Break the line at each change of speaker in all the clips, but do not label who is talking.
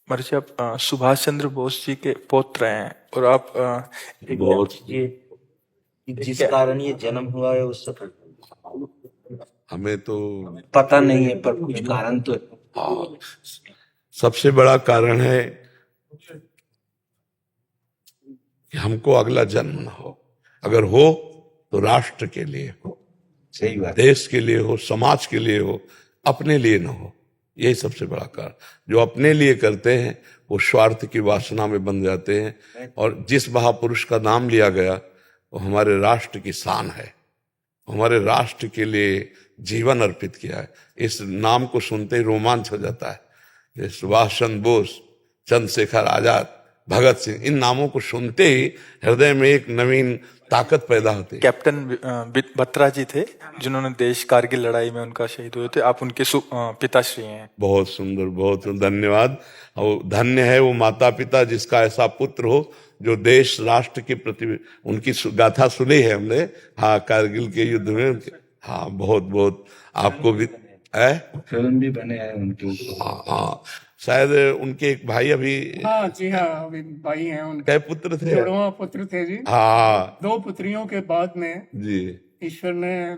महर्षि आप सुभाष चंद्र बोस जी के पौत्र हैं और आप एक
बहुत
ये जिस कारण ये जन्म हुआ है उस
हमें तो
पता नहीं है, पर कुछ कारण तो है।
हाँ, सबसे बड़ा कारण है कि हमको अगला जन्म न हो, अगर हो तो राष्ट्र के लिए हो,
सही बात।
देश के लिए हो, समाज के लिए हो, अपने लिए न हो। यही सबसे बड़ा कारण। जो अपने लिए करते हैं वो स्वार्थ की वासना में बन जाते हैं। और जिस महापुरुष का नाम लिया गया वो हमारे राष्ट्र की शान है, हमारे राष्ट्र के लिए जीवन अर्पित किया है। इस नाम को सुनते ही रोमांच हो जाता है। ये सुभाष चंद्र बोस, चंद्रशेखर आजाद, भगत सिंह, इन नामों को सुनते ही हृदय में एक नवीन ताकत पैदा होती है।
कैप्टन बत्रा जी थे जिन्होंने देश कारगिल लड़ाई में उनका शहीद हुए थे, आप उनके पिताश्री हैं।
बहुत सुंदर, बहुत सुंदर, धन्यवाद। और धन्य है वो माता पिता जिसका ऐसा पुत्र हो जो देश राष्ट्र के प्रति, उनकी गाथा सुनी है हमने, हाँ, कारगिल के युद्ध में। हाँ, बहुत बहुत आपको भी है,
फिल्म भी बने हैं उनकी।
हाँ, शायद उनके एक भाई अभी,
हाँ जी, हाँ, अभी भाई हैं उनके।
कै पुत्र थे?
जुड़वा पुत्र थे जी।
हाँ
2 पुत्रियों के बाद में
जी,
ईश्वर ने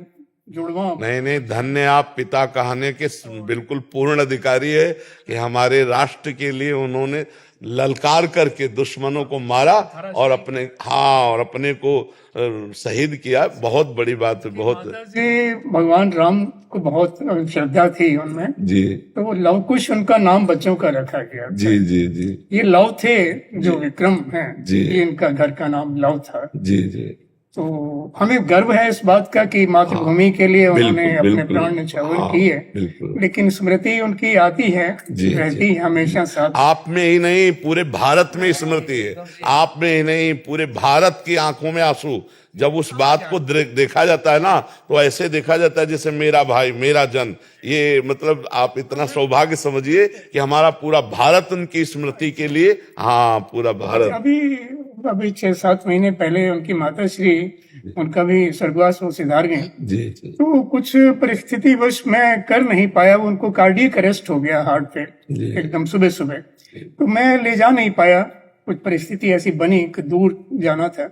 जुड़वा।
नहीं, धन्य आप पिता कहने के बिल्कुल पूर्ण अधिकारी है कि हमारे राष्ट्र के लिए उन्होंने ललकार करके दुश्मनों को मारा और अपने को शहीद किया। बहुत बड़ी बात है। बहुत
जी, भगवान राम को बहुत श्रद्धा थी उनमें
जी,
तो वो लव कुश उनका नाम बच्चों का रखा गया।
जी जी जी,
ये लव थे जो विक्रम हैं
जी,
ये इनका घर का नाम लव था।
जी जी।
तो हमें गर्व है इस बात का कि मातृभूमि के लिए उन्होंने अपने प्राण न्यौछावर किए। लेकिन स्मृति उनकी आती है, रहती है हमेशा साथ।
आप में ही नहीं पूरे भारत में स्मृति है, आप में ही नहीं पूरे भारत की आंखों में आंसू। जब उस बात को देखा जाता है ना तो ऐसे देखा जाता है जैसे मेरा भाई, मेरा जन। ये मतलब आप इतना सौभाग्य समझिए कि हमारा पूरा भारत उनकी स्मृति के लिए, हाँ, पूरा भारत।
अभी 6-7 महीने पहले उनकी माताश्री, उनका भी स्वर्गवास वो सिधार गए
जी।
तो कुछ परिस्थिति वश मैं कर नहीं पाया। उनको कार्डियक अरेस्ट हो गया हार्ट पे एकदम सुबह सुबह, तो मैं ले जा नहीं पाया। कुछ परिस्थिति ऐसी बनी कि दूर जाना था,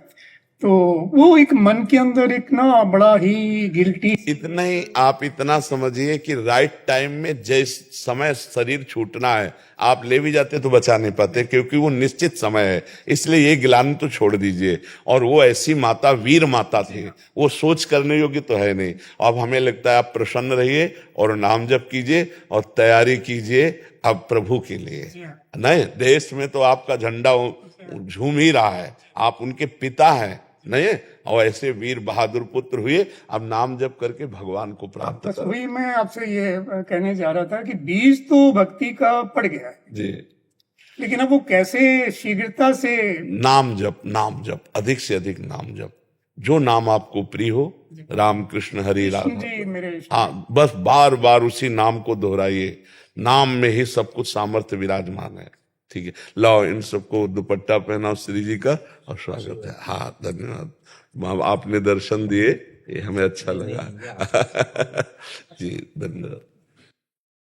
तो वो एक मन के अंदर एक ना बड़ा ही गिल्टी।
इतना ही आप इतना समझिए कि राइट टाइम में जिस समय शरीर छूटना है आप ले भी जाते तो बचा नहीं पाते, क्योंकि वो निश्चित समय है। इसलिए ये गिलानी तो छोड़ दीजिए। और वो ऐसी माता, वीर माता थी, वो सोच करने योग्य तो है नहीं। अब हमें लगता है आप प्रसन्न रहिए और नाम जप कीजिए और तैयारी कीजिए अब प्रभु के लिए। नहीं, देश में तो आपका झंडा झूम ही रहा है, आप उनके पिता हैं, नहीं? और ऐसे वीर बहादुर पुत्र हुए। अब नाम जप करके भगवान को प्राप्त
करें। वही मैं आपसे ये कहने जा रहा था कि बीज तो भक्ति का पड़ गया है
जी,
लेकिन अब वो कैसे शीघ्रता से
नाम जप, अधिक से अधिक नाम जप। जो नाम आपको प्रिय हो, राम कृष्ण हरि राम, हाँ, बस बार बार उसी नाम को दोहराइए। नाम में ही सब कुछ सामर्थ्य विराजमान है। ठीक है, लाओ इन सबको दुपट्टा पहनाओ श्री जी का और स्वागत है। हाँ, धन्यवाद, आपने दर्शन दिए, ये हमें अच्छा लगा। जी, धन्यवाद।